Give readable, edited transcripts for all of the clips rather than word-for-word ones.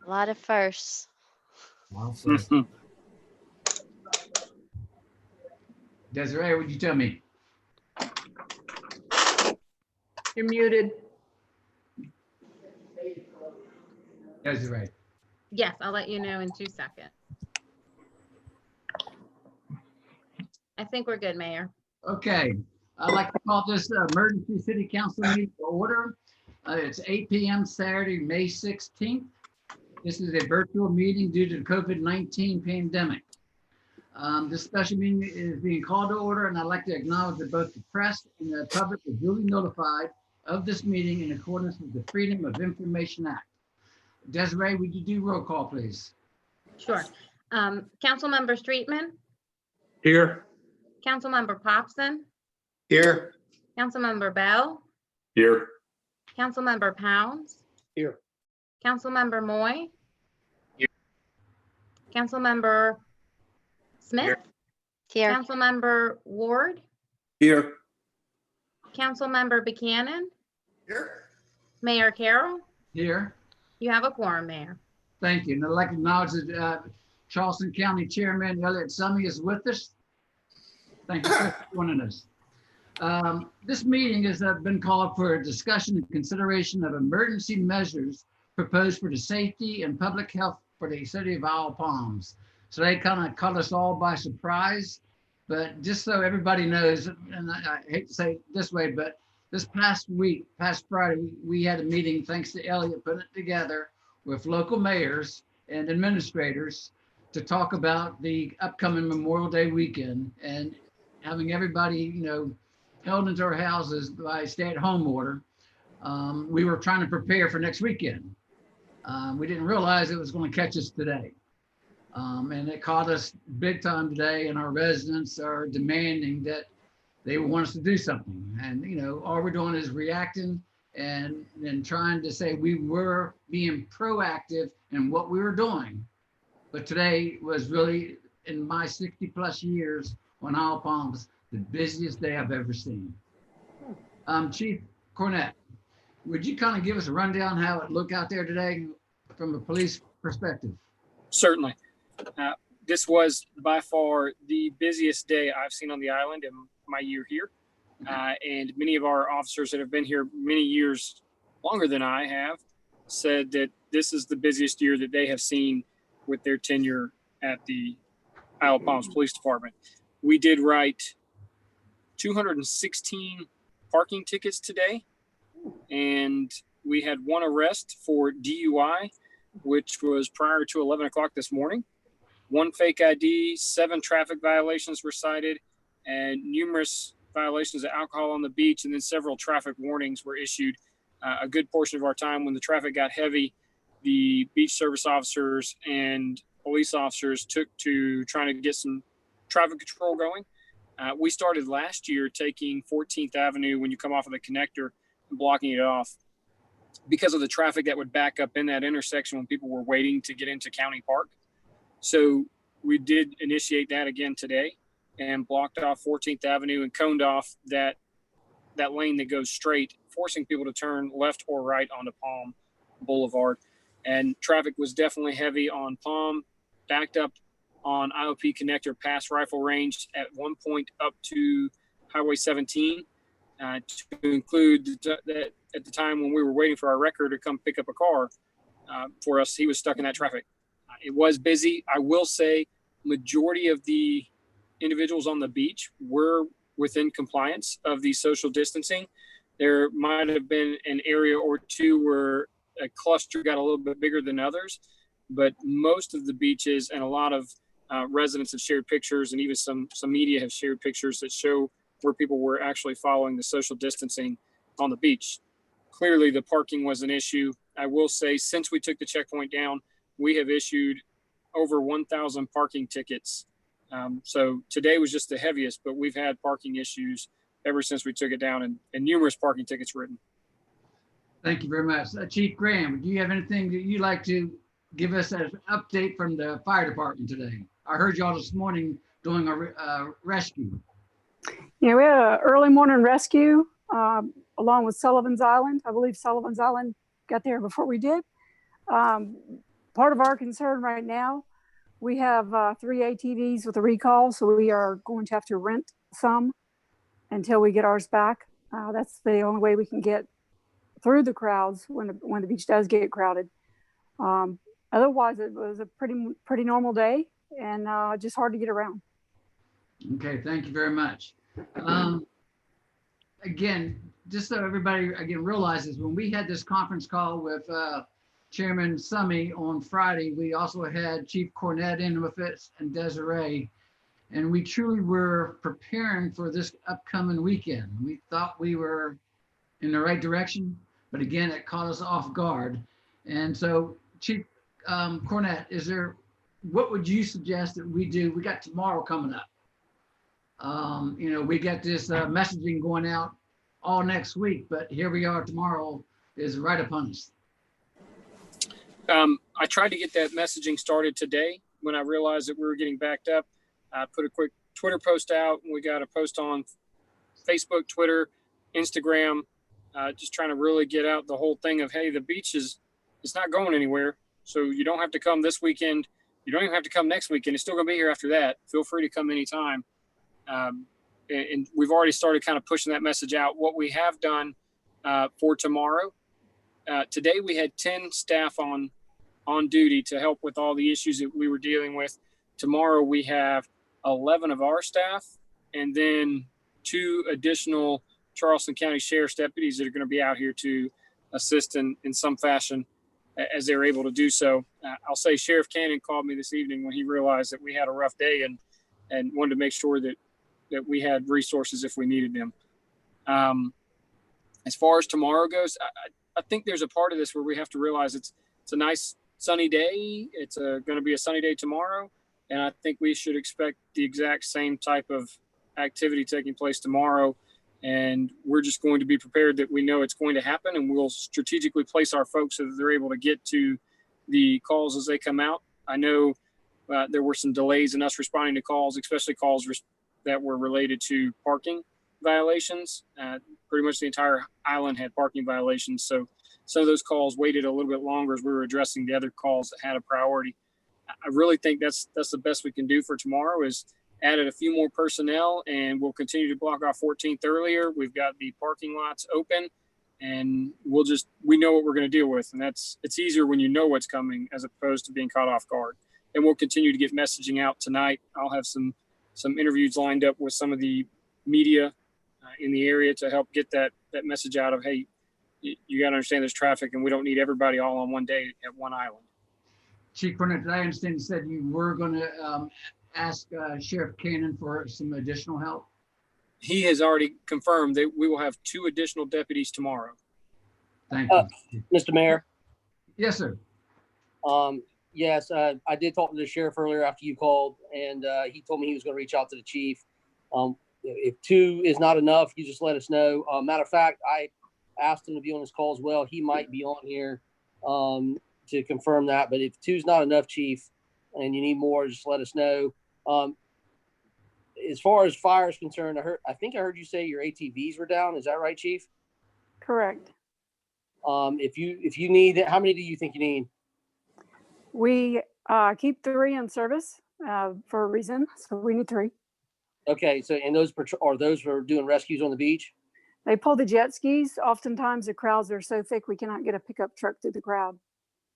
A lot of firsts. Desiree, would you tell me? You're muted. Desiree. Yes, I'll let you know in 2 seconds. I think we're good, Mayor. Okay, I'd like to call this emergency city council meeting to order. It's 8 p.m. Saturday, May 16th. This is a virtual meeting due to the COVID-19 pandemic. This special meeting is being called to order, and I'd like to acknowledge that both the press and the public is duly notified of this meeting in accordance with the Freedom of Information Act. Desiree, would you do roll call, please? Sure. Councilmember Streetman, Here. Councilmember Popson, Here. Councilmember Bell, Here. Councilmember Pounds, Here. Councilmember Moy, Here. Councilmember Smith, Here. Councilmember Ward, Here. Councilmember Buchanan, Here. Mayor Carroll. Here. You have a quorum, Mayor. Thank you. And I'd like to acknowledge that Charleston County Chairman Elliott Summey is with us. Thank you for joining us. This meeting has been called for a discussion and consideration of emergency measures proposed for the safety and public health for the city of Isle of Palms. So they kind of caught us all by surprise, but just so everybody knows, and I hate to say it this way, but this past Friday, we had a meeting, thanks to Elliott, putting it together with local mayors and administrators to talk about the upcoming Memorial Day weekend and having everybody, held into our houses by stay-at-home order. We were trying to prepare for next weekend. We didn't realize it was going to catch us today. And it caught us big time today, and our residents are demanding that they want us to do something. And, all we're doing is reacting and trying to say we were being proactive in what we were doing. But today was really, in my 60+ years on Isle of Palms, the busiest day I've ever seen. Chief Cornett, would you kind of give us a rundown how it looked out there today from a police perspective? Certainly. This was by far the busiest day I've seen on the island in my year here. And many of our officers that have been here many years longer than I have said that this is the busiest year that they have seen with their tenure at the Isle of Palms Police Department. We did write 216 parking tickets today, and we had one arrest for DUI, which was prior to 11 o'clock this morning. One fake ID, 7 traffic violations were cited, and numerous violations of alcohol on the beach, and then several traffic warnings were issued. A good portion of our time when the traffic got heavy, the beach service officers and police officers took to trying to get some traffic control going. We started last year taking 14th Avenue when you come off of the connector and blocking it off because of the traffic that would back up in that intersection when people were waiting to get into County Park. So we did initiate that again today and blocked off 14th Avenue and coned off that lane that goes straight, forcing people to turn left or right onto Palm Boulevard. And traffic was definitely heavy on Palm, backed up on IOP connector past Rifle Range at one point up to Highway 17, to include that at the time when we were waiting for our wrecker to come pick up a car for us, he was stuck in that traffic. It was busy. I will say majority of the individuals on the beach were within compliance of the social distancing. There might have been an area or two where a cluster got a little bit bigger than others, but most of the beaches and a lot of residents have shared pictures, and even some media have shared pictures that show where people were actually following the social distancing on the beach. Clearly the parking was an issue. I will say since we took the checkpoint down, we have issued over 1,000 parking tickets. So today was just the heaviest, but we've had parking issues ever since we took it down, and numerous parking tickets written. Thank you very much. Chief Graham, do you have anything that you'd like to give us as an update from the fire department today? I heard y'all this morning doing a rescue. Yeah, we had an early morning rescue along with Sullivan's Island. I believe Sullivan's Island got there before we did. part of our concern right now, we have 3 ATVs with a recall, so we are going to have to rent some until we get ours back. That's the only way we can get through the crowds when the beach does get crowded. Otherwise, it was a pretty normal day and just hard to get around. Okay, thank you very much. Again, just so everybody again realizes, when we had this conference call with Chairman Summy on Friday, we also had Chief Cornett in with us and Desiree, and we truly were preparing for this upcoming weekend. We thought we were in the right direction, but again, it caught us off guard. And so, Chief Cornett, what would you suggest that we do? We got tomorrow coming up. We got this messaging going out all next week, but here we are, tomorrow is right upon us. I tried to get that messaging started today when I realized that we were getting backed up. I put a quick Twitter post out, and we got a post on Facebook, Twitter, Instagram, just trying to really get out the whole thing of, hey, the beach it's not going anywhere. So you don't have to come this weekend. You don't even have to come next weekend. It's still going to be here after that. Feel free to come anytime. And we've already started kind of pushing that message out. What we have done for tomorrow, today we had 10 staff on duty to help with all the issues that we were dealing with. Tomorrow we have 11 of our staff and then 2 additional Charleston County Sheriff's deputies that are going to be out here to assist in some fashion as they're able to do so. I'll say Sheriff Cannon called me this evening when he realized that we had a rough day and wanted to make sure that we had resources if we needed them. As far as tomorrow goes, I think there's a part of this where we have to realize it's a nice sunny day. It's going to be a sunny day tomorrow. And I think we should expect the exact same type of activity taking place tomorrow. And we're just going to be prepared that we know it's going to happen, and we'll strategically place our folks so that they're able to get to the calls as they come out. I know there were some delays in us responding to calls, especially calls that were related to parking violations. Pretty much the entire island had parking violations. So some of those calls waited a little bit longer as we were addressing the other calls that had a priority. I really think that's the best we can do for tomorrow is added a few more personnel, and we'll continue to block off 14th earlier. We've got the parking lots open, and we know what we're going to deal with. And it's easier when you know what's coming as opposed to being caught off guard. And we'll continue to get messaging out tonight. I'll have some interviews lined up with some of the media in the area to help get that message out of, hey, you got to understand there's traffic and we don't need everybody all on one day at one island. Chief Cornett, did I understand you said you were going to ask Sheriff Cannon for some additional help? He has already confirmed that we will have 2 additional deputies tomorrow. Thank you. Mr. Mayor. Yes, sir. Yes, I did talk to the sheriff earlier after you called, and he told me he was going to reach out to the chief. If 2 is not enough, you just let us know. Matter of fact, I asked him to be on this call as well. He might be on here to confirm that. But if 2 is not enough, chief, and you need more, just let us know. As far as fire is concerned, I think I heard you say your ATVs were down. Is that right, chief? Correct. If you need, how many do you think you need? We keep 3 in service for a reason, so we need 3. Okay, so and those are those for doing rescues on the beach? They pull the jet skis. Oftentimes the crowds are so thick we cannot get a pickup truck through the crowd.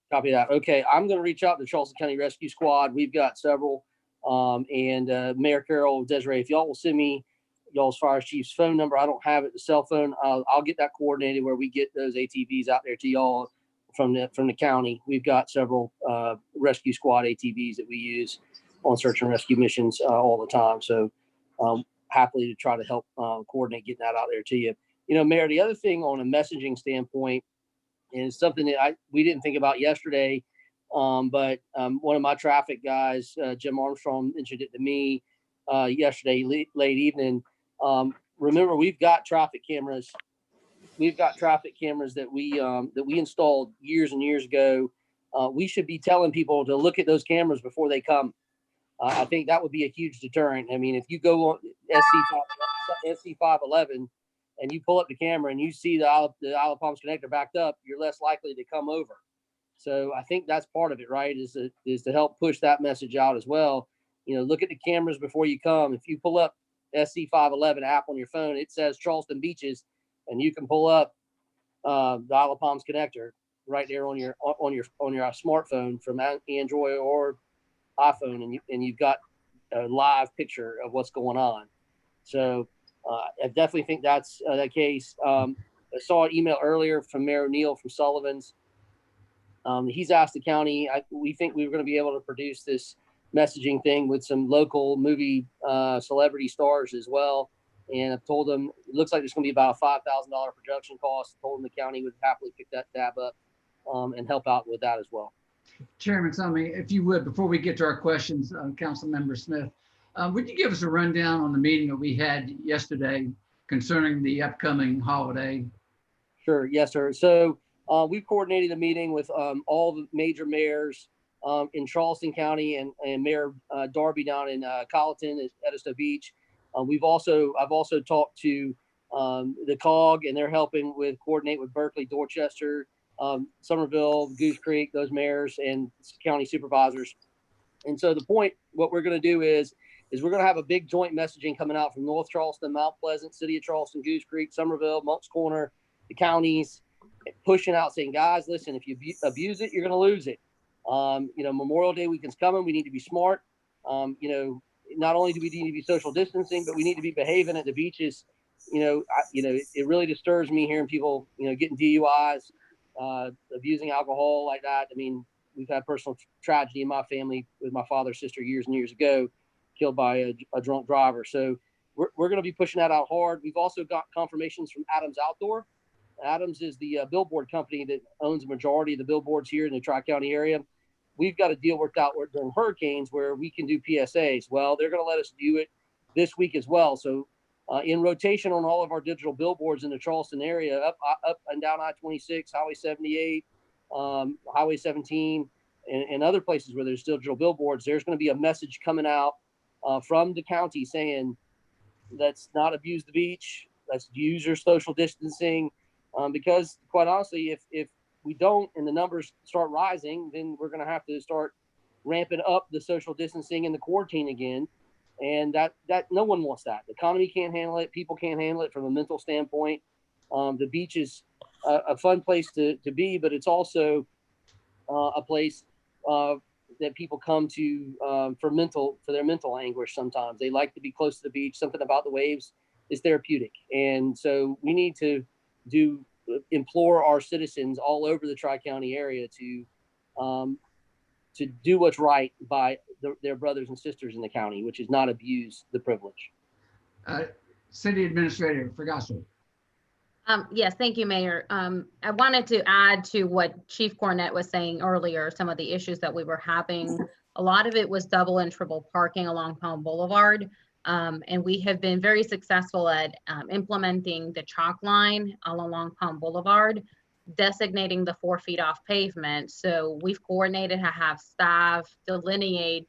Copy that. Okay, I'm going to reach out to Charleston County Rescue Squad. We've got several. And Mayor Carroll, Desiree, if y'all will send me y'all's fire chief's phone number, I don't have it, the cell phone. I'll get that coordinated where we get those ATVs out there to y'all from the county. We've got several rescue squad ATVs that we use on search and rescue missions all the time. So happily to try to help coordinate getting that out there to you. You know, Mayor, the other thing on a messaging standpoint is something that we didn't think about yesterday. But one of my traffic guys, Jim Armstrong, mentioned it to me yesterday late evening. Remember, we've got traffic cameras. We've got traffic cameras that we installed years and years ago. We should be telling people to look at those cameras before they come. I think that would be a huge deterrent. I mean, if you go on SC 511 and you pull up the camera and you see the Isle of Palms connector backed up, you're less likely to come over. So I think that's part of it, right? Is to help push that message out as well. Look at the cameras before you come. If you pull up SC511 app on your phone, it says Charleston Beaches, and you can pull up the Isle of Palms connector right there on your smartphone from Android or iPhone, and you've got a live picture of what's going on. So I definitely think that's the case. I saw an email earlier from Mayor O'Neill from Sullivan's. He's asked the county. We think we were going to be able to produce this messaging thing with some local movie celebrity stars as well. And I've told them it looks like there's going to be about a $5,000 production cost. I told them the county would happily pick that tab up and help out with that as well. Chairman Summey, if you would, before we get to our questions, Councilmember Smith, would you give us a rundown on the meeting that we had yesterday concerning the upcoming holiday? Sure. Yes, sir. So we coordinated a meeting with all the major mayors in Charleston County and Mayor Darby down in Colleton at Edisto Beach. I've also talked to the COG, and they're helping coordinate with Berkeley, Dorchester, Somerville, Goose Creek, those mayors and county supervisors. And so what we're going to do is we're going to have a big joint messaging coming out from North Charleston, Mount Pleasant, City of Charleston, Goose Creek, Somerville, Moncks Corner, the counties, pushing out saying, guys, listen, if you abuse it, you're going to lose it. Memorial Day weekend's coming. We need to be smart. Not only do we need to be social distancing, but we need to be behaving at the beaches. It really disturbs me hearing people, getting DUIs, abusing alcohol like that. I mean, we've had personal tragedy in my family with my father's sister years and years ago, killed by a drunk driver. So we're going to be pushing that out hard. We've also got confirmations from Adams Outdoor. Adams is the billboard company that owns a majority of the billboards here in the Tri-County area. We've got a deal worked out during hurricanes where we can do PSAs. Well, they're going to let us do it this week as well. So in rotation on all of our digital billboards in the Charleston area, up and down I-26, Highway 78, Highway 17, and other places where there's still digital billboards, there's going to be a message coming out from the county saying, let's not abuse the beach. Let's use your social distancing. Because quite honestly, if we don't and the numbers start rising, then we're going to have to start ramping up the social distancing and the quarantine again. And that no one wants that. The economy can't handle it. People can't handle it from a mental standpoint. The beach is a fun place to be, but it's also a place that people come to for their mental anguish sometimes. They like to be close to the beach. Something about the waves is therapeutic. And so we need to implore our citizens all over the Tri-County area to do what's right by their brothers and sisters in the county, which is not abuse the privilege. City Administrator Fragasso. Yes, thank you, Mayor. I wanted to add to what Chief Cornett was saying earlier, some of the issues that we were having. A lot of it was double and triple parking along Palm Boulevard. And we have been very successful at implementing the chalk line all along Palm Boulevard, designating the 4 feet off pavement. So we've coordinated to have staff delineate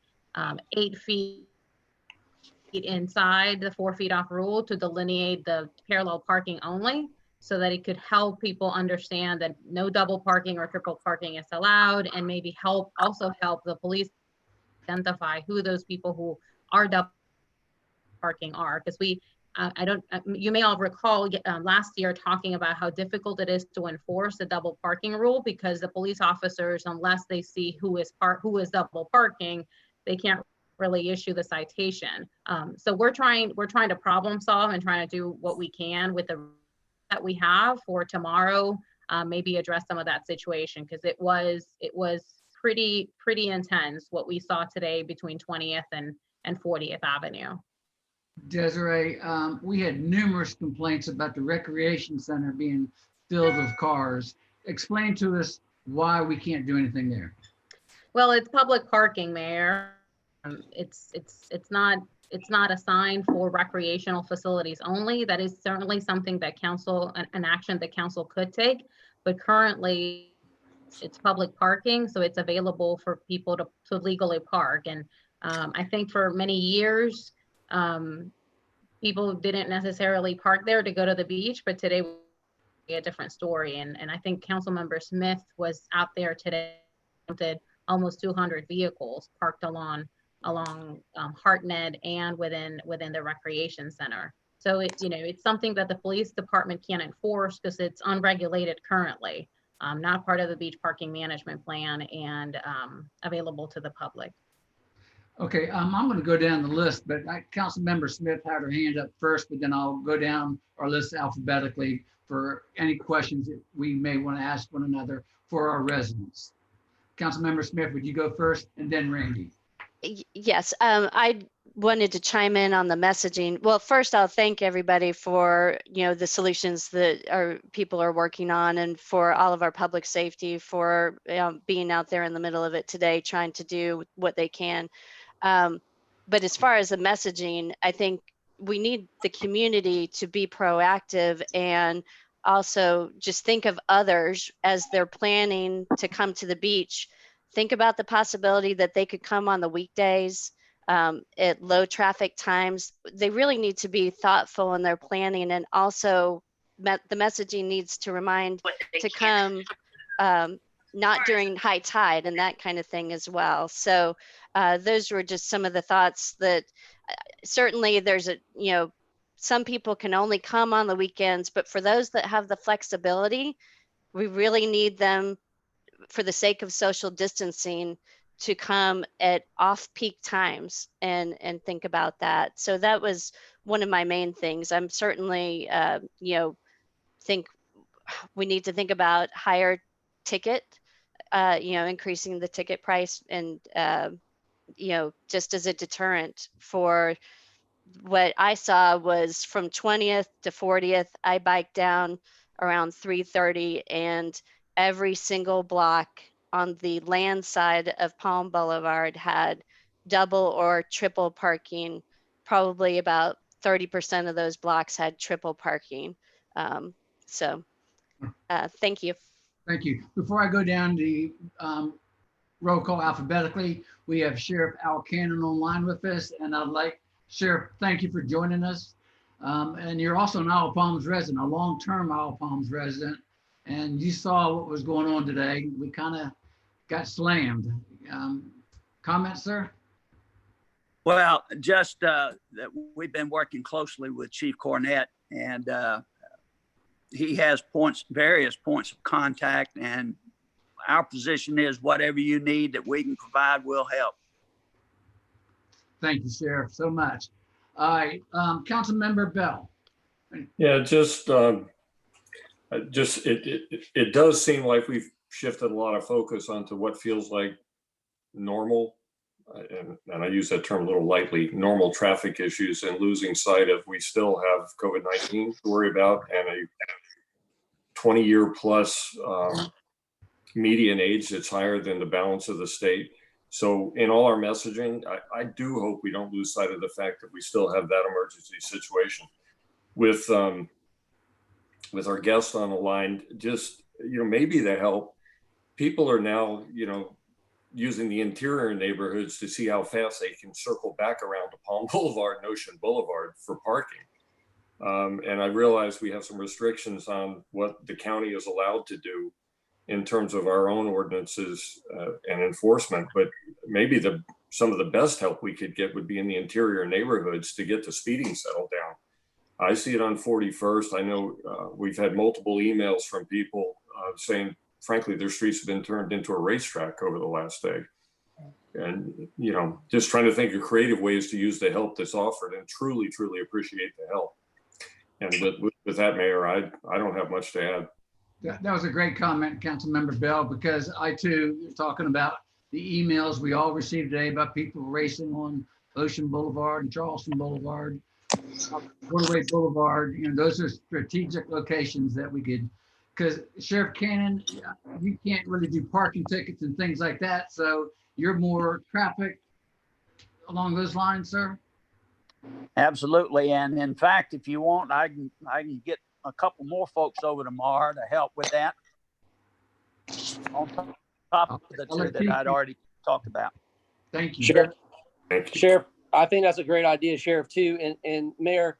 8 feet inside the 4 feet off rule to delineate the parallel parking only, so that it could help people understand that no double parking or triple parking is allowed, and maybe also help the police identify who those people who are double parking are. Because you may all recall last year talking about how difficult it is to enforce the double parking rule, because the police officers, unless they see who is double parking, they can't really issue the citation. So we're trying to problem solve and trying to do what we can with the that we have for tomorrow, maybe address some of that situation, because it was pretty intense what we saw today between 20th and 40th Avenue. Desiree, we had numerous complaints about the recreation center being filled with cars. Explain to us why we can't do anything there. Well, it's public parking, Mayor. It's not assigned for recreational facilities only. That is certainly something that an action that council could take, but currently it's public parking, so it's available for people to legally park. And I think for many years, people didn't necessarily park there to go to the beach, but today we have a different story. And I think Councilmember Smith was out there today counted almost 200 vehicles parked along Hartnett and within the recreation center. So it's something that the police department can't enforce because it's unregulated currently, not part of the beach parking management plan and available to the public. Okay, I'm going to go down the list, but Councilmember Smith had her hand up first, but then I'll go down our list alphabetically for any questions that we may want to ask one another for our residents. Councilmember Smith, would you go first, and then Randy? Yes, I wanted to chime in on the messaging. Well, first I'll thank everybody for, the solutions that our people are working on, and for all of our public safety for being out there in the middle of it today, trying to do what they can. But as far as the messaging, I think we need the community to be proactive and also just think of others as they're planning to come to the beach. Think about the possibility that they could come on the weekdays at low traffic times. They really need to be thoughtful in their planning, and also the messaging needs to remind to come not during high tide and that kind of thing as well. So those were just some of the thoughts that certainly there's some people can only come on the weekends, but for those that have the flexibility, we really need them, for the sake of social distancing, to come at off-peak times and think about that. So that was one of my main things. I'm certainly, think we need to think about higher ticket, increasing the ticket price, and, just as a deterrent. For what I saw was from 20th to 40th, I biked down around 3:30, and every single block on the land side of Palm Boulevard had double or triple parking. Probably about 30% of those blocks had triple parking. So thank you. Thank you. Before I go down the roll call alphabetically, we have Sheriff Al Cannon online with us, and I'd like, Sheriff, thank you for joining us. And you're also an Isle of Palms resident, a long-term Isle of Palms resident, and you saw what was going on today. We kind of got slammed. Comments, sir? Well, just that we've been working closely with Chief Cornett, and he has various points of contact, and our position is whatever you need that we can provide, will help. Thank you, Sheriff, so much. All right, Councilmember Bell. Yeah, it does seem like we've shifted a lot of focus onto what feels like normal, and I use that term a little lightly, normal traffic issues, and losing sight of we still have COVID-19 to worry about, and a 20-year plus median age that's higher than the balance of the state. So in all our messaging, I do hope we don't lose sight of the fact that we still have that emergency situation. With our guest on the line, just, maybe to help, people are now, using the interior neighborhoods to see how fast they can circle back around to Palm Boulevard and Ocean Boulevard for parking. And I realize we have some restrictions on what the county is allowed to do in terms of our own ordinances and enforcement, but maybe some of the best help we could get would be in the interior neighborhoods to get the speeding settled down. I see it on 41st. I know we've had multiple emails from people saying, frankly, their streets have been turned into a racetrack over the last day. And, just trying to think of creative ways to use the help that's offered, and truly, truly appreciate the help. And with that, Mayor, I don't have much to add. That was a great comment, Councilmember Bell, because I too was talking about the emails we all received today about people racing on Ocean Boulevard and Charleston Boulevard, Waterway Boulevard. Those are strategic locations that we could, because Sheriff Cannon, you can't really do parking tickets and things like that. So you're more traffic along those lines, sir? Absolutely. And in fact, if you want, I can get a couple more folks over tomorrow to help with that, on top of the two that I'd already talked about. Thank you. Sheriff, Thank you. Sheriff, I think that's a great idea, Sheriff, too. And Mayor,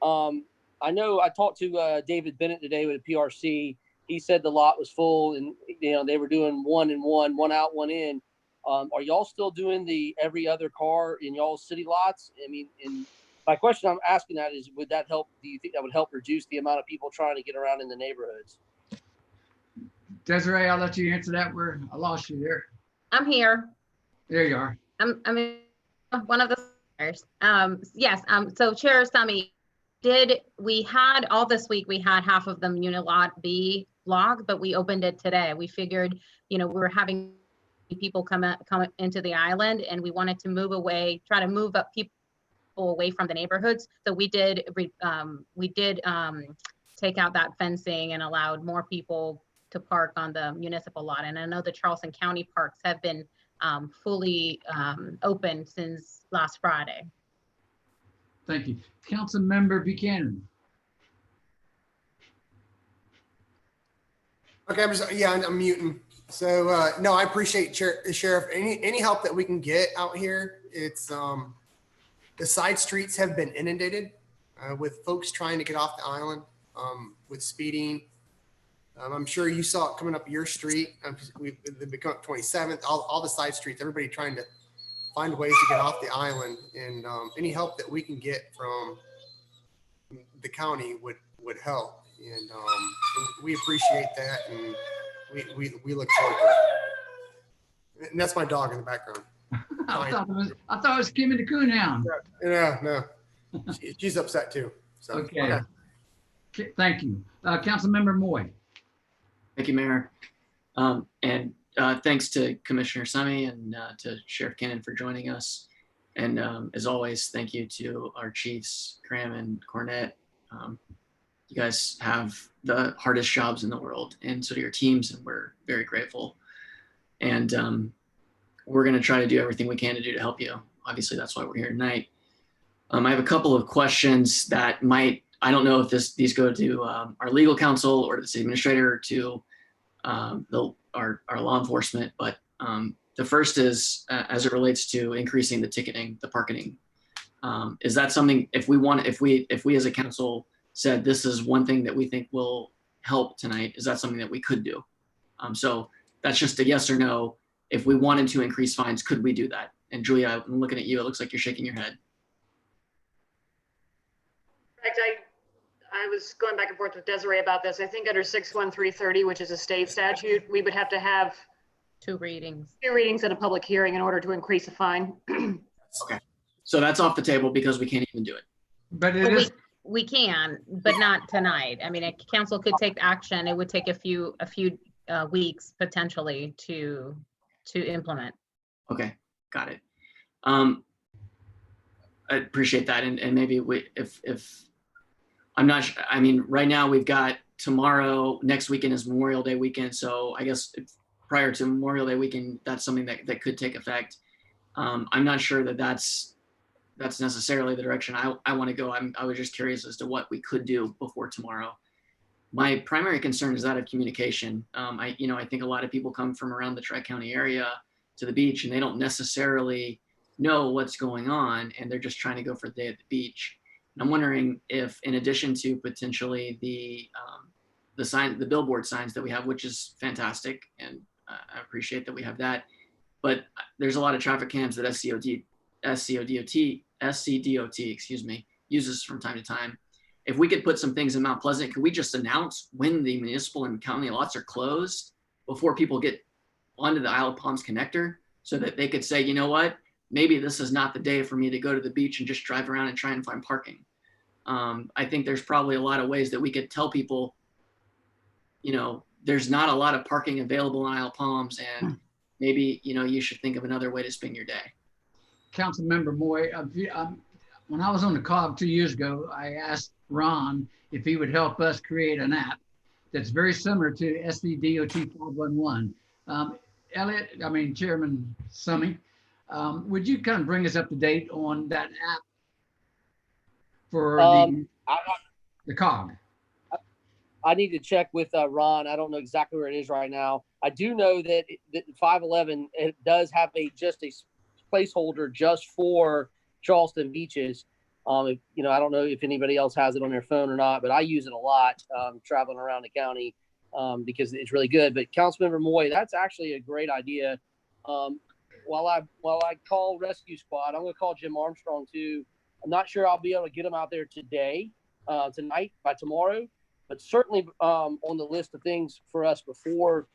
I know I talked to David Bennett today with the PRC, he said the lot was full, and they were doing one and one out, one in. Are y'all still doing the every other car in y'all's city lots? I mean, my question I'm asking that is, would that help? Do you think that would help reduce the amount of people trying to get around in the neighborhoods? Desiree, I'll let you answer that. I lost you there. I'm here. There you are. I'm one of the chairs. Yes. So Chair Sami, we had all this week, we had half of the Unilot B block, but we opened it today. We figured, we were having people come into the island, and we wanted to try to move up people away from the neighborhoods. So we did take out that fencing and allowed more people to park on the municipal lot. And I know the Charleston County parks have been fully open since last Friday. Thank you. Councilmember Buchanan. Okay, I'm muting. So no, I appreciate Sheriff. Any help that we can get out here. It's the side streets have been inundated with folks trying to get off the island with speeding. I'm sure you saw it coming up your street. They've become 27th. All the side streets. Everybody trying to find ways to get off the island, and any help that we can get from the county would help. And we appreciate that, and we look forward to it. And that's my dog in the background. I thought it was Kimmy the Coonhound. No. She's upset too. So, okay. Thank you. Councilmember Moy. Thank you, Mayor. And thanks to Commissioner Sami and to Sheriff Cannon for joining us. And as always, thank you to our chiefs, Graham and Cornett. You guys have the hardest jobs in the world, and so do your teams, and we're very grateful. And we're going to try to do everything we can to do to help you. Obviously, that's why we're here tonight. I have a couple of questions that I don't know if these go to our legal counsel or to the city administrator or to our law enforcement, but the first is as it relates to increasing the ticketing, the parking. Is that something, if we as a council said this is one thing that we think will help tonight, is that something that we could do? So that's just a yes or no. If we wanted to increase fines, could we do that? And Julia, I'm looking at you. It looks like you're shaking your head. In fact, I was going back and forth with Desiree about this. I think under 61330, which is a state statute, we would have to have two readings at a public hearing in order to increase a fine. Okay, so that's off the table because we can't even do it. But we can, but not tonight. I mean, a council could take action. It would take a few weeks potentially to implement. Okay, got it. I appreciate that, and maybe if I'm not sure, I mean, right now we've got tomorrow, next weekend is Memorial Day weekend, so I guess prior to Memorial Day weekend, that's something that could take effect. I'm not sure that's necessarily the direction I want to go. I was just curious as to what we could do before tomorrow. My primary concern is that of communication. I think a lot of people come from around the Tri-County area to the beach, and they don't necessarily know what's going on, and they're just trying to go for the day at the beach. And I'm wondering if, in addition to potentially the billboard signs that we have, which is fantastic, and I appreciate that we have that, but there's a lot of traffic cams that SCDOT, uses from time to time. If we could put some things in Mount Pleasant, could we just announce when the municipal and county lots are closed before people get onto the Isle of Palms connector, so that they could say, you know what, maybe this is not the day for me to go to the beach and just drive around and try and find parking. I think there's probably a lot of ways that we could tell people, there's not a lot of parking available in Isle of Palms, and maybe, you should think of another way to spend your day. Councilmember Moy, when I was on the COG 2 years ago, I asked Ron if he would help us create an app that's very similar to SCDOT 511. Chairman Sami, would you kind of bring us up to date on that app for the COG? I need to check with Ron. I don't know exactly where it is right now. I do know that 511, it does have just a placeholder just for Charleston beaches. I don't know if anybody else has it on their phone or not, but I use it a lot traveling around the county. because it's really good. But Councilmember Moy, that's actually a great idea. While I call rescue squad, I'm going to call Jim Armstrong too. I'm not sure I'll be able to get him out there today, tonight, by tomorrow, but certainly on the list of things for us before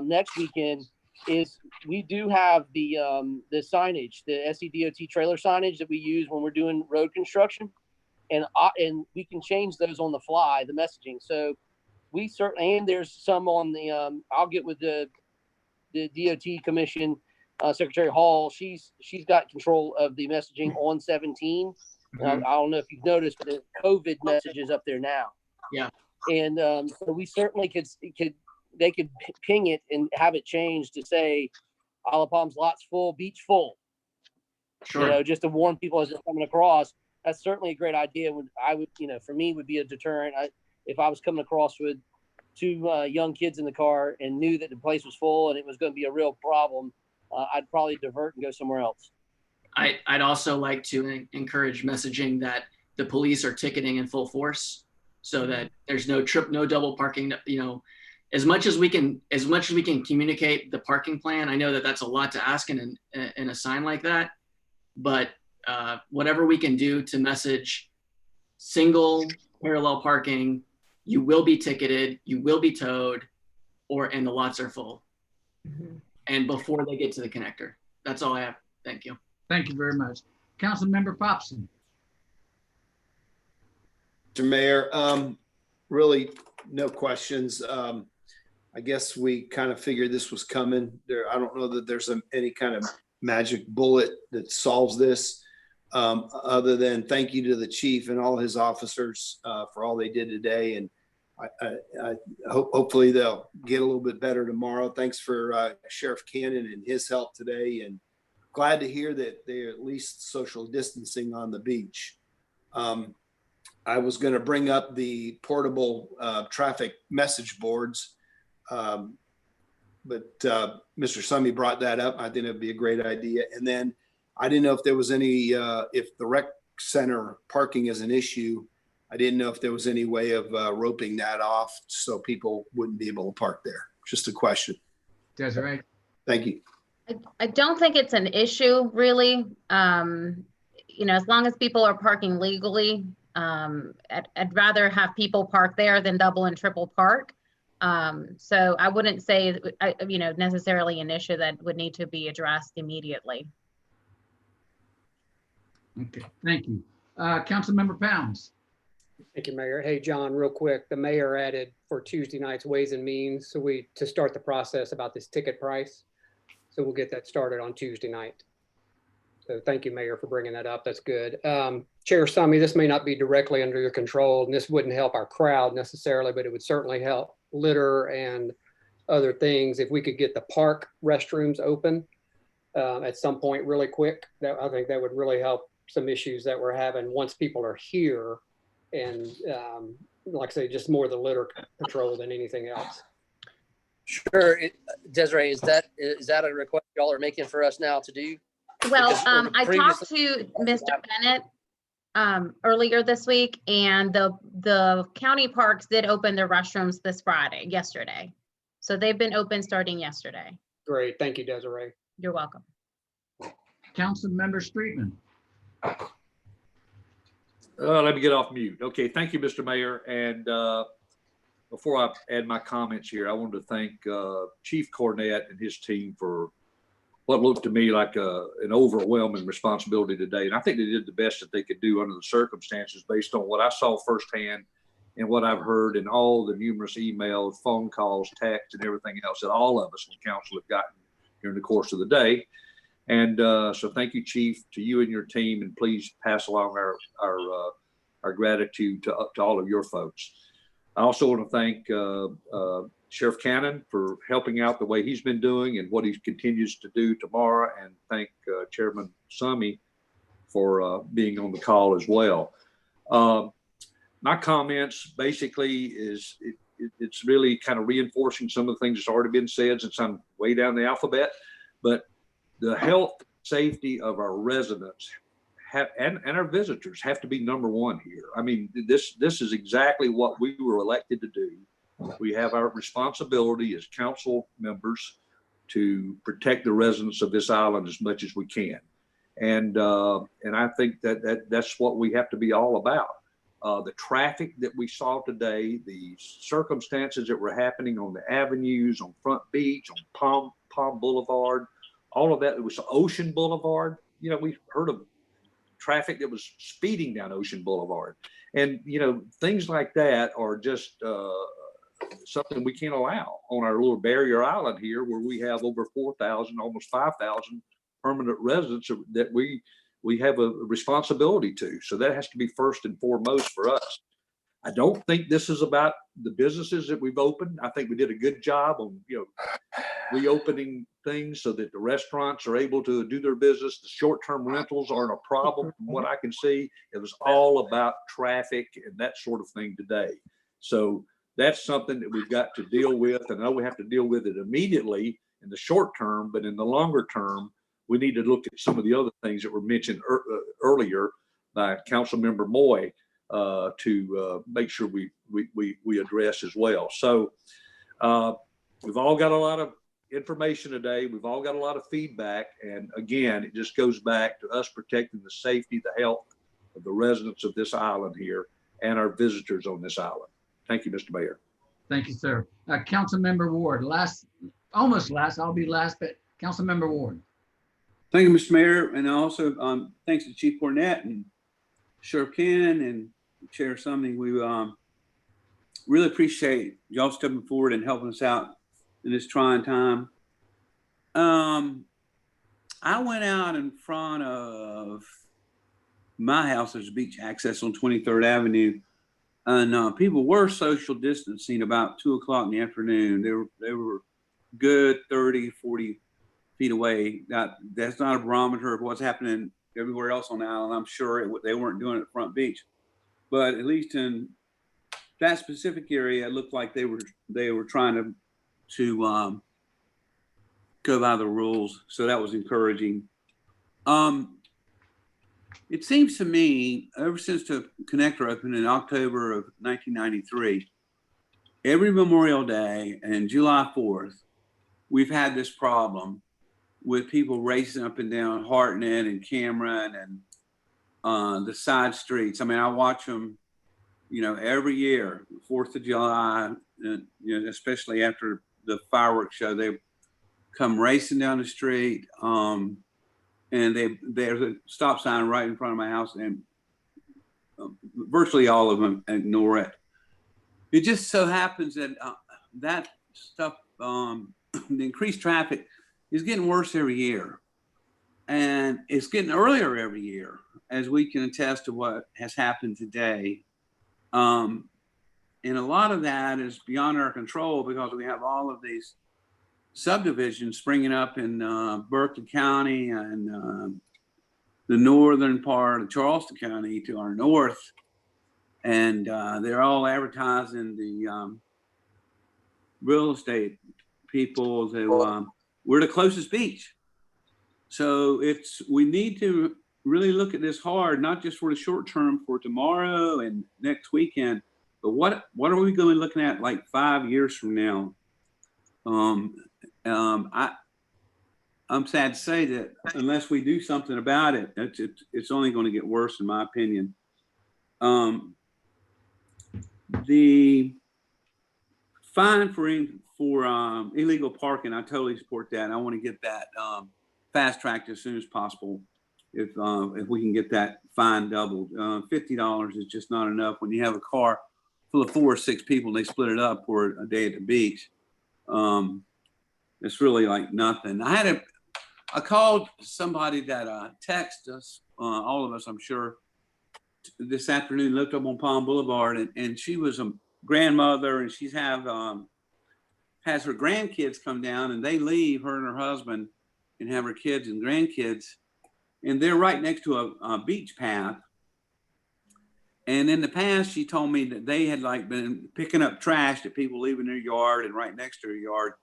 next weekend is we do have the signage, the SCDOT trailer signage that we use when we're doing road construction, and we can change those on the fly, the messaging. So we certainly, and there's some on the I'll get with the DOT commission, Secretary Hall. She's got control of the messaging on 17. I don't know if you've noticed, but the COVID messages up there now. Yeah. And so we certainly they could ping it and have it changed to say Isle of Palms lots full, beach full. Sure. You know, just to warn people as they're coming across. That's certainly a great idea. For me, would be a deterrent. If I was coming across with two young kids in the car and knew that the place was full and it was going to be a real problem, I'd probably divert and go somewhere else. I'd also like to encourage messaging that the police are ticketing in full force, so that there's no double parking. You know, as much as we can communicate the parking plan. I know that that's a lot to ask in a sign like that, but whatever we can do to message single parallel parking, you will be ticketed, you will be towed, and the lots are full. And before they get to the connector. That's all I have. Thank you. Thank you very much. Councilmember Popson. Mr. Mayor, really no questions. I guess we kind of figured this was coming. I don't know that there's any kind of magic bullet that solves this, other than thank you to the chief and all his officers for all they did today. And I hopefully they'll get a little bit better tomorrow. Thanks for Sheriff Cannon and his help today, and glad to hear that they're at least social distancing on the beach. I was going to bring up the portable traffic message boards, but Mr. Summy brought that up. I think it'd be a great idea. And then I didn't know if there was any, if the rec center parking is an issue, I didn't know if there was any way of roping that off so people wouldn't be able to park there. Just a question. Desiree. Thank you. I don't think it's an issue really. You know, as long as people are parking legally, I'd rather have people park there than double and triple park. So I wouldn't say, necessarily an issue that would need to be addressed immediately. Okay, thank you. Councilmember Pounds. Thank you, Mayor. Hey, John, real quick, the mayor added for Tuesday night's Ways and Means to start the process about this ticket price. So we'll get that started on Tuesday night. So thank you, Mayor, for bringing that up. That's good. Chair Summy, this may not be directly under your control, and this wouldn't help our crowd necessarily, but it would certainly help litter and other things. If we could get the park restrooms open at some point really quick, I think that would really help some issues that we're having once people are here. And like I say, just more the litter control than anything else. Sure. Desiree, is that a request y'all are making for us now to do? Well, I talked to Mr. Bennett earlier this week, and the county parks did open their restrooms yesterday. So they've been open starting yesterday. Great. Thank you, Desiree. You're welcome. Councilmember Streetman. Let me get off mute. Okay, thank you, Mr. Mayor. And before I add my comments here, I wanted to thank Chief Cornett and his team for what looked to me like an overwhelming responsibility today. And I think they did the best that they could do under the circumstances based on what I saw firsthand and what I've heard in all the numerous emails, phone calls, texts, and everything else that all of us in council have gotten during the course of the day. And so thank you, Chief, to you and your team, and please pass along our gratitude to all of your folks. I also want to thank Sheriff Cannon for helping out the way he's been doing and what he continues to do tomorrow, and thank Chairman Summy for being on the call as well. My comments basically it's really kind of reinforcing some of the things that's already been said since I'm way down the alphabet, but the health, safety of our residents and our visitors have to be number one here. I mean, this is exactly what we were elected to do. we have our responsibility as council members to protect the residents of this island as much as we can. And I think that's what we have to be all about. The traffic that we saw today, the circumstances that were happening on the avenues, on Front Beach, on Palm Boulevard, all of that. It was Ocean Boulevard. You know, we heard of traffic that was speeding down Ocean Boulevard. And, you know, things like that are just something we can't allow on our little barrier island here, where we have over 4,000, almost 5,000 permanent residents that we have a responsibility to. So that has to be first and foremost for us. I don't think this is about the businesses that we've opened. I think we did a good job on, you know, reopening things so that the restaurants are able to do their business. The short-term rentals aren't a problem from what I can see. It was all about traffic and that sort of thing today. So that's something that we've got to deal with. And I know we have to deal with it immediately in the short term, but in the longer term, we need to look at some of the other things that were mentioned earlier by Councilmember Moy to make sure we address as well. So we've all got a lot of information today. We've all got a lot of feedback. And again, it just goes back to us protecting the safety, the health of the residents of this island here and our visitors on this island. Thank you, Mr. Mayor. Thank you, sir. Councilmember Ward, almost last, I'll be last, but Councilmember Ward. Thank you, Mr. Mayor. And also thanks to Chief Cornett and Sheriff Cannon and Chair Summey. We really appreciate y'all stepping forward and helping us out in this trying time. I went out in front of my house. There's beach access on 23rd Avenue. And people were social distancing about 2 o'clock in the afternoon. They were good 30, 40 feet away. That's not a barometer of what's happening everywhere else on the island. I'm sure they weren't doing it at Front Beach, but at least in that specific area, it looked like they were trying to go by the rules. So that was encouraging. It seems to me, ever since the connector opened in October of 1993, every Memorial Day and July 4th, we've had this problem with people racing up and down Hartnett and Cameron and the side streets. I mean, I watch them, you know, every year, 4th of July, you know, especially after the fireworks show, they come racing down the street. And there's a stop sign right in front of my house, and virtually all of them ignore it. It just so happens that that stuff, the increased traffic is getting worse every year. And it's getting earlier every year, as we can attest to what has happened today. And a lot of that is beyond our control because we have all of these subdivisions springing up in Berkeley County and the northern part of Charleston County to our north. And they're all advertising the real estate people that we're the closest beach. So we need to really look at this hard, not just for the short term for tomorrow and next weekend, but what are we going to be looking at like 5 years from now? I'm sad to say that unless we do something about it, it's only going to get worse, in my opinion. The fine for illegal parking, I totally support that. I want to get that fast tracked as soon as possible. If we can get that fine doubled, $50 is just not enough when you have a car full of 4 or 6 people. They split it up for a day at the beach. It's really like nothing. I called somebody that texted us, all of us, I'm sure, this afternoon, looked up on Palm Boulevard, and she was a grandmother, and she's has her grandkids come down, and they leave, her and her husband, and have her kids and grandkids, and they're right next to a beach path. And in the past, she told me that they had like been picking up trash that people leave in their yard and right next to her yard.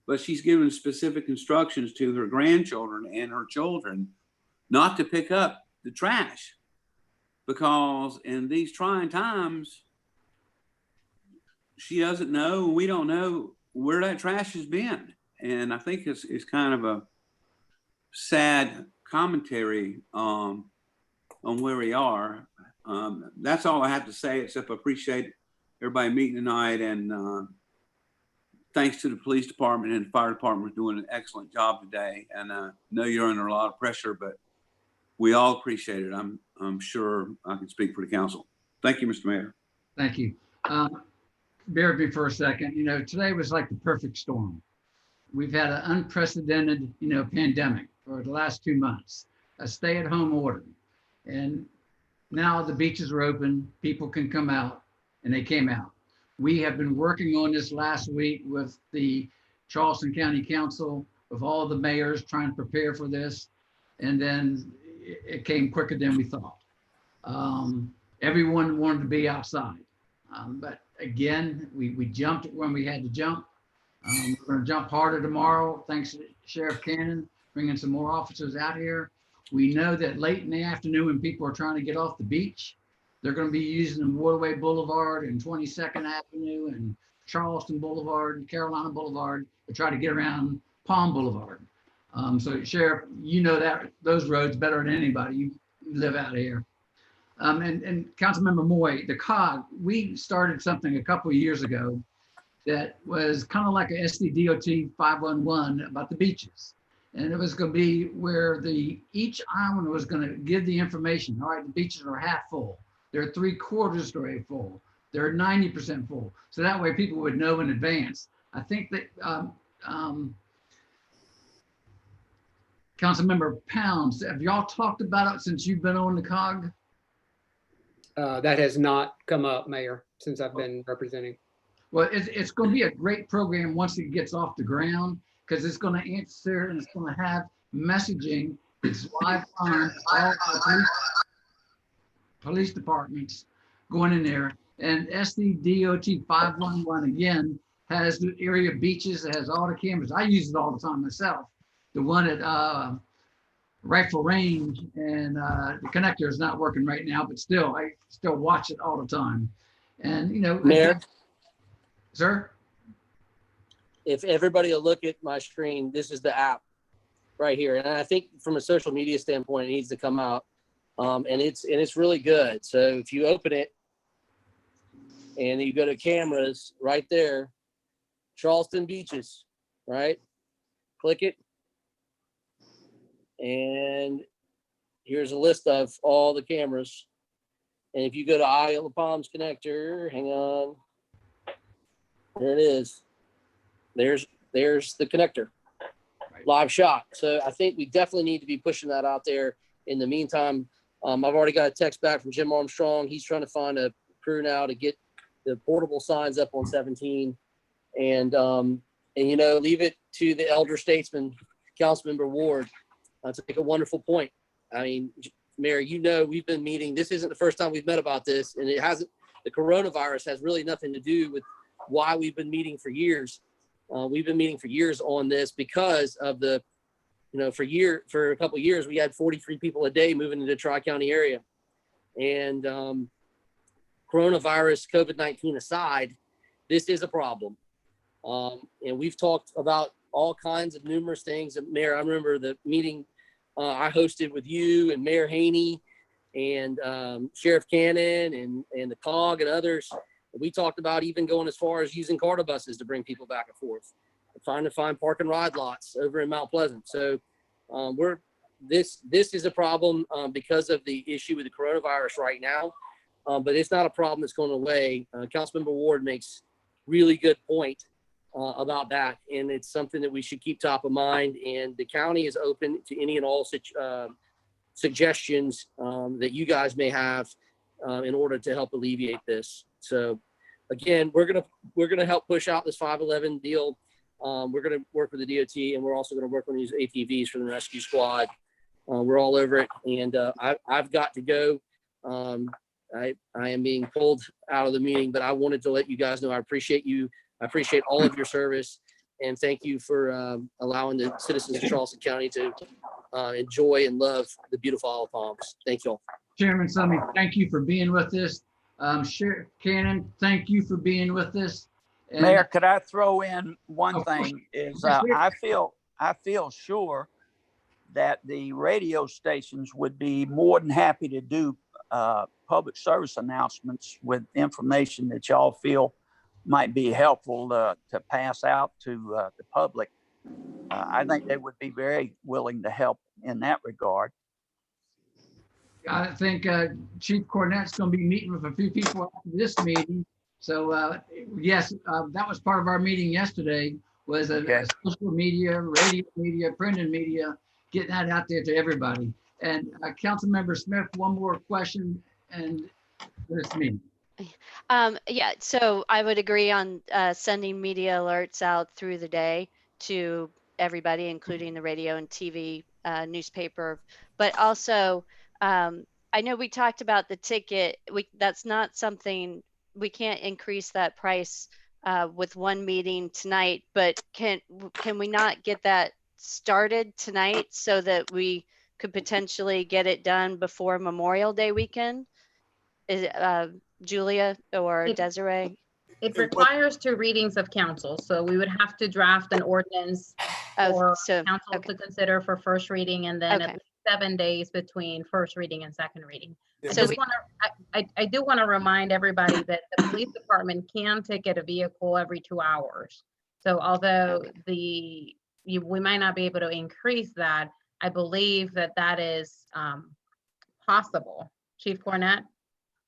But she's given specific instructions to her grandchildren and her children not to pick up the trash, because in these trying times, she doesn't know, and we don't know where that trash has been. And I think it's kind of a sad commentary on where we are. That's all I have to say, except I appreciate everybody meeting tonight, and thanks to the police department and the fire department for doing an excellent job today. And I know you're under a lot of pressure, but we all appreciate it. I'm sure I can speak for the council. Thank you, Mr. Mayor. Thank you. Bear with me for a second. You know, today was like the perfect storm. We've had an unprecedented, pandemic for the last 2 months, a stay-at-home order. And now the beaches are open, people can come out, and they came out. We have been working on this last week with the Charleston County Council, with all the mayors trying to prepare for this. And then it came quicker than we thought. Everyone wanted to be outside. But again, we jumped when we had to jump. We're going to jump harder tomorrow, thanks to Sheriff Cannon, bringing some more officers out here. We know that late in the afternoon when people are trying to get off the beach, they're going to be using Waterway Boulevard and 22nd Avenue and Charleston Boulevard and Carolina Boulevard to try to get around Palm Boulevard. So Sheriff, you know that those roads better than anybody. You live out here. And Councilmember Moy, the COG, we started something a couple of years ago that was kind of like a SDDOT 511 about the beaches. And it was going to be where each island was going to give the information. All right, the beaches are half full. They're 3/4 story full. They're 90% full. So that way people would know in advance. I think that Councilmember Pounds, have y'all talked about it since you've been on the COG? That has not come up, Mayor, since I've been representing. Well, it's going to be a great program once it gets off the ground, because it's going to answer and it's going to have messaging. It's live on all police departments going in there. And SDDOT 511 again has the area beaches. It has all the cameras. I use it all the time myself. The one at Rifle Range and the connector is not working right now, but still, I still watch it all the time. And Mayor, sir, if everybody will look at my screen, this is the app right here. And I think from a social media standpoint, it needs to come out. And it's really good. So if you open it and you go to cameras right there, Charleston beaches, right? Click it. And here's a list of all the cameras. And if you go to Isle of Palms connector, hang on. There it is. There's the connector. Live shot. So I think we definitely need to be pushing that out there. In the meantime, I've already got a text back from Jim Armstrong. He's trying to find a crew now to get the portable signs up on 17. And leave it to the elder statesman, Councilmember Ward, to make a wonderful point. I mean, Mayor, we've been meeting. This isn't the first time we've met about this, and the coronavirus has really nothing to do with why we've been meeting for years. We've been meeting for years on this because of for a couple of years, we had 43 people a day moving into the Tri-County area. And coronavirus, COVID-19 aside, this is a problem. And we've talked about all kinds of numerous things. And Mayor, I remember the meeting I hosted with you and Mayor Haney and Sheriff Cannon and the COG and others. We talked about even going as far as using CARTA buses to bring people back and forth, trying to find park and ride lots over in Mount Pleasant. So this is a problem because of the issue with the coronavirus right now, but it's not a problem that's going away. Councilmember Ward makes really good point about that, and it's something that we should keep top of mind. And the county is open to any and all such suggestions that you guys may have in order to help alleviate this. So again, we're gonna help push out this 511 deal. We're gonna work with the DOT, and we're also gonna work on these ATVs for the rescue squad. We're all over it, and I've got to go. I am being pulled out of the meeting, but I wanted to let you guys know I appreciate you. I appreciate all of your service, and thank you for allowing the citizens of Charleston County to enjoy and love the beautiful Isle of Palms. Thank you all. Chairman Summey, thank you for being with us. Sheriff Cannon, thank you for being with us. And Mayor, could I throw in one Of course. thing? Is Yes, sir. I feel sure that the radio stations would be more than happy to do public service announcements with information that y'all feel might be helpful to pass out to the public. I think they would be very willing to help in that regard. I think Chief Cornette's going to be meeting with a few people after this meeting. So yes, that was part of our meeting yesterday, was Okay. social media, radio media, printed media, getting that out there to everybody. And Councilmember Smith, one more question, and that's me. Yeah, so I would agree on sending media alerts out through the day to everybody, including the radio and TV, newspaper, but also I know we talked about the ticket. That's not something, we can't increase that price with one meeting tonight, but can we not get that started tonight so that we could potentially get it done before Memorial Day weekend? Is it Julia or Desiree? It requires 2 readings of council, so we would have to draft an ordinance for council to consider for first reading, and then at least 7 days between first reading and second reading. I do want to remind everybody that the police department can ticket a vehicle every 2 hours. So although we might not be able to increase that, I believe that is possible. Chief Cornette?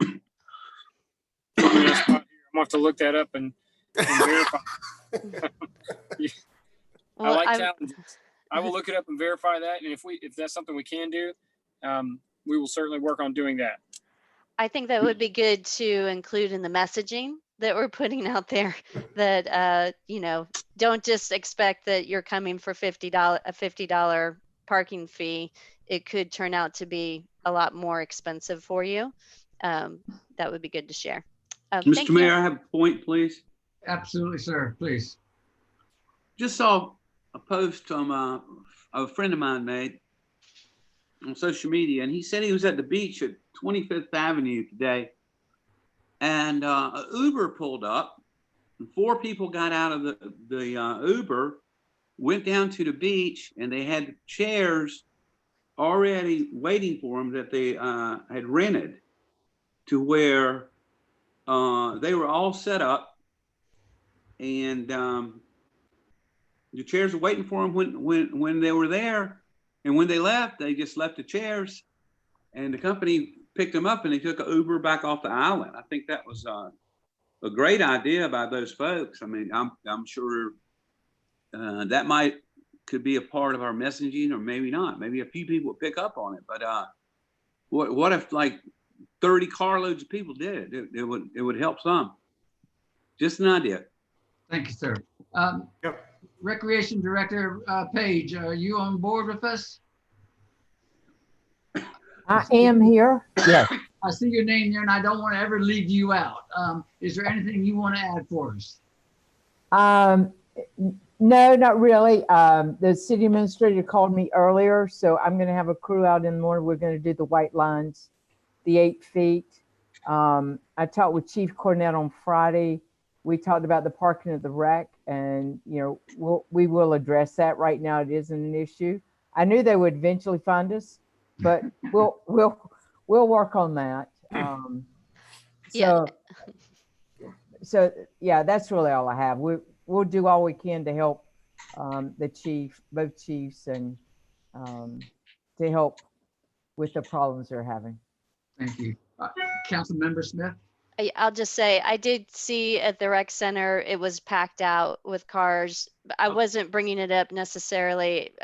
I'm gonna have to look that up and verify. I like challenges. I will look it up and verify that. And if that's something we can do, we will certainly work on doing that. I think that would be good to include in the messaging that we're putting out there, that don't just expect that you're coming for a $50 parking fee. It could turn out to be a lot more expensive for you. That would be good to share. Mr. Mayor, I have a point, please. Absolutely, sir. Please. Just saw a post from a friend of mine made on social media, and he said he was at the beach at 25th Avenue today, and an Uber pulled up, and 4 people got out of the Uber, went down to the beach, and they had chairs already waiting for them that they had rented, to where they were all set up, and the chairs were waiting for them when they were there, and when they left, they just left the chairs, and the company picked them up and they took an Uber back off the island. I think that was a great idea by those folks. I mean, I'm sure that could be a part of our messaging, or maybe not. Maybe a few people would pick up on it. But what if like 30 carloads of people did it? It would help some. Just an idea. Thank you, sir. Recreation Director Page, are you on board with us? I am here. Yes. I see your name there, and I don't want to ever leave you out. Is there anything you want to add for us? No, not really. The city administrator called me earlier, so I'm going to have a crew out in the morning. We're going to do the white lines, the 8 feet. I talked with Chief Cornette on Friday. We talked about the parking of the wreck, and we will address that. Right now, it isn't an issue. I knew they would eventually find us, but we'll work on that. So yeah, that's really all I have. We'll do all we can to help both chiefs, and to help with the problems they're having. Thank you. Councilmember Smith? I'll just say, I did see at the rec center, it was packed out with cars. I wasn't bringing it up necessarily.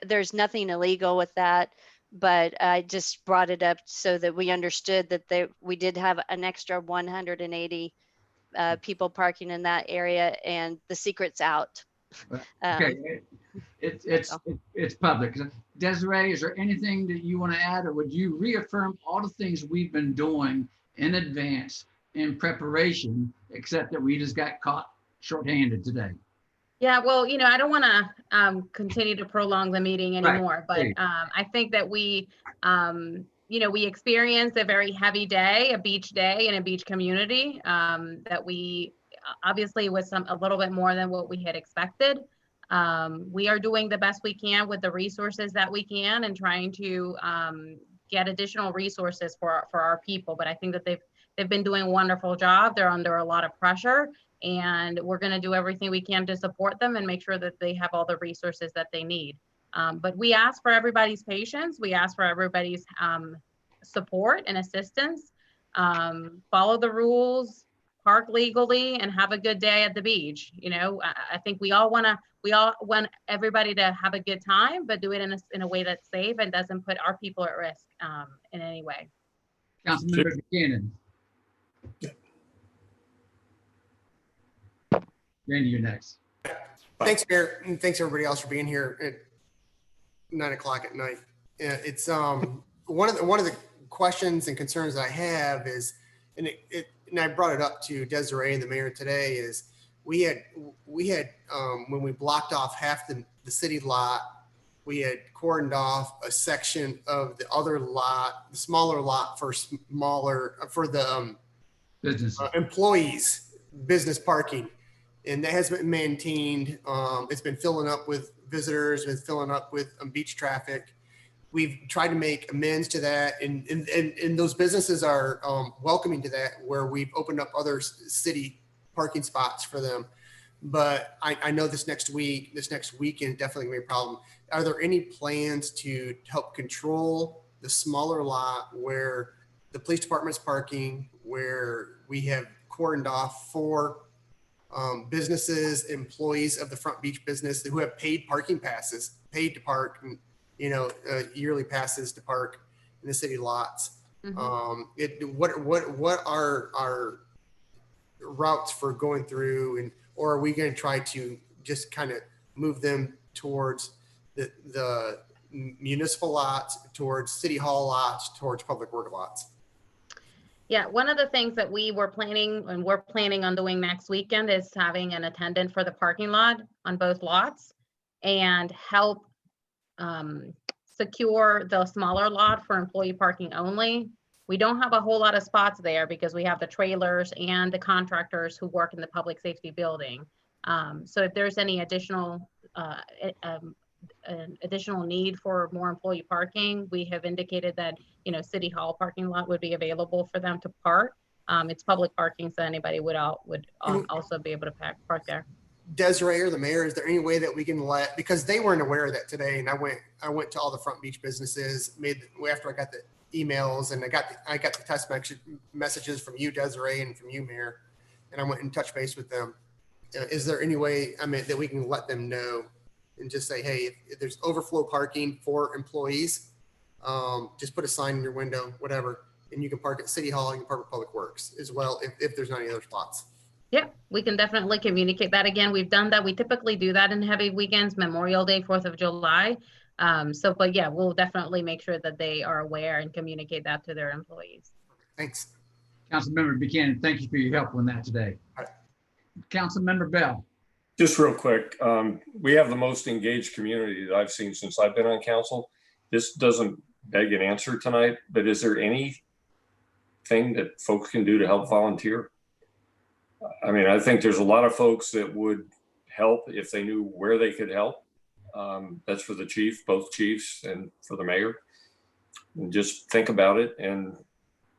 There's nothing illegal with that, but I just brought it up so that we understood that we did have an extra 180 people parking in that area, and the secret's out. Okay, it's public. Desiree, is there anything that you want to add, or would you reaffirm all the things we've been doing in advance in preparation, except that we just got caught shorthanded today? Yeah, well, I don't want to continue to prolong the meeting anymore, but I think that we we experienced a very heavy day, a beach day in a beach community, that we obviously was a little bit more than what we had expected. We are doing the best we can with the resources that we can and trying to get additional resources for our people. But I think that they've been doing a wonderful job. They're under a lot of pressure, and we're going to do everything we can to support them and make sure that they have all the resources that they need. But we ask for everybody's patience. We ask for everybody's support and assistance. Follow the rules, park legally, and have a good day at the beach. I think we all want everybody to have a good time, but do it in a way that's safe and doesn't put our people at risk in any way. Councilmember Buchanan. Randy, you're next. Thanks, Mayor, and thanks everybody else for being here at 9 o'clock at night. It's one of the questions and concerns I have is, and I brought it up to Desiree and the mayor today, is we had when we blocked off half the city lot, we had cordoned off a section of the other lot, the smaller lot for the business employees, business parking. And that has been maintained. It's been filling up with visitors, been filling up with beach traffic. We've tried to make amends to that, and those businesses are welcoming to that, where we've opened up other city parking spots for them. But I know this next weekend, definitely gonna be a problem. Are there any plans to help control the smaller lot where the police department's parking, where we have cordoned off for businesses, employees of the Front Beach business who have paid parking passes, paid to park, and yearly passes to park in the city lots? Mm-hmm. What are our routes for going through, or are we going to try to just kind of move them towards the municipal lots, towards city hall lots, towards public work lots? Yeah, one of the things that we're planning on doing next weekend is having an attendant for the parking lot on both lots and help secure the smaller lot for employee parking only. We don't have a whole lot of spots there because we have the trailers and the contractors who work in the public safety building. So if there's any additional need for more employee parking, we have indicated that City Hall parking lot would be available for them to park. It's public parking, so anybody would also be able to park there. Desiree or the mayor, is there any way that we can because they weren't aware of that today, and I went to all the Front Beach businesses after I got the emails, and I got the text messages from you, Desiree, and from you, Mayor, and I went and touched base with them. Is there any way that we can let them know and just say, hey, if there's overflow parking for employees, just put a sign in your window, whatever, and you can park at City Hall, you can park at Public Works as well if there's not any other spots. Yeah, we can definitely communicate that. Again, we've done that. We typically do that in heavy weekends, Memorial Day, 4th of July. But yeah, we'll definitely make sure that they are aware and communicate that to their employees. Thanks. Councilmember Buchanan, thank you for your help on that today. Councilmember Bell. Just real quick, we have the most engaged community that I've seen since I've been on council. This doesn't beg an answer tonight, but is there anything that folks can do to help volunteer? I mean, I think there's a lot of folks that would help if they knew where they could help. That's for the chief, both chiefs, and for the mayor. And just think about it. And,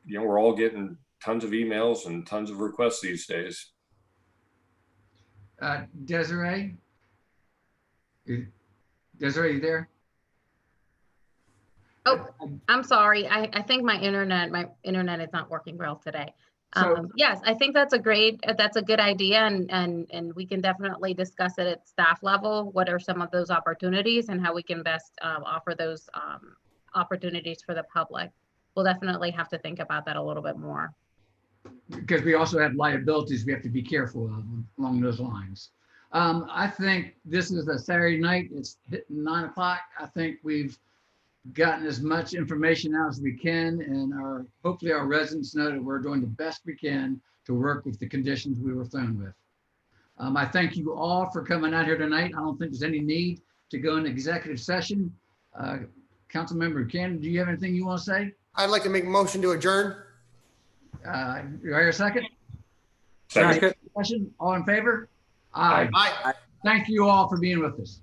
we're all getting tons of emails and tons of requests these days. Desiree? Desiree, you there? Oh, I'm sorry. I think my internet is not working well today. Yes, I think that's a good idea, and we can definitely discuss it at staff level. What are some of those opportunities and how we can best offer those opportunities for the public? We'll definitely have to think about that a little bit more. Because we also have liabilities we have to be careful of along those lines. I think this is a Saturday night. It's hitting 9 o'clock. I think we've gotten as much information out as we can, and hopefully our residents know that we're doing the best we can to work with the conditions we were thrown with. I thank you all for coming out here tonight. I don't think there's any need to go into executive session. Councilmember Buchanan, do you have anything you want to say? I'd like to make a motion to adjourn. Do I hear a second? Second. Discussion, all in favor? Aye. Aye. Thank you all for being with us.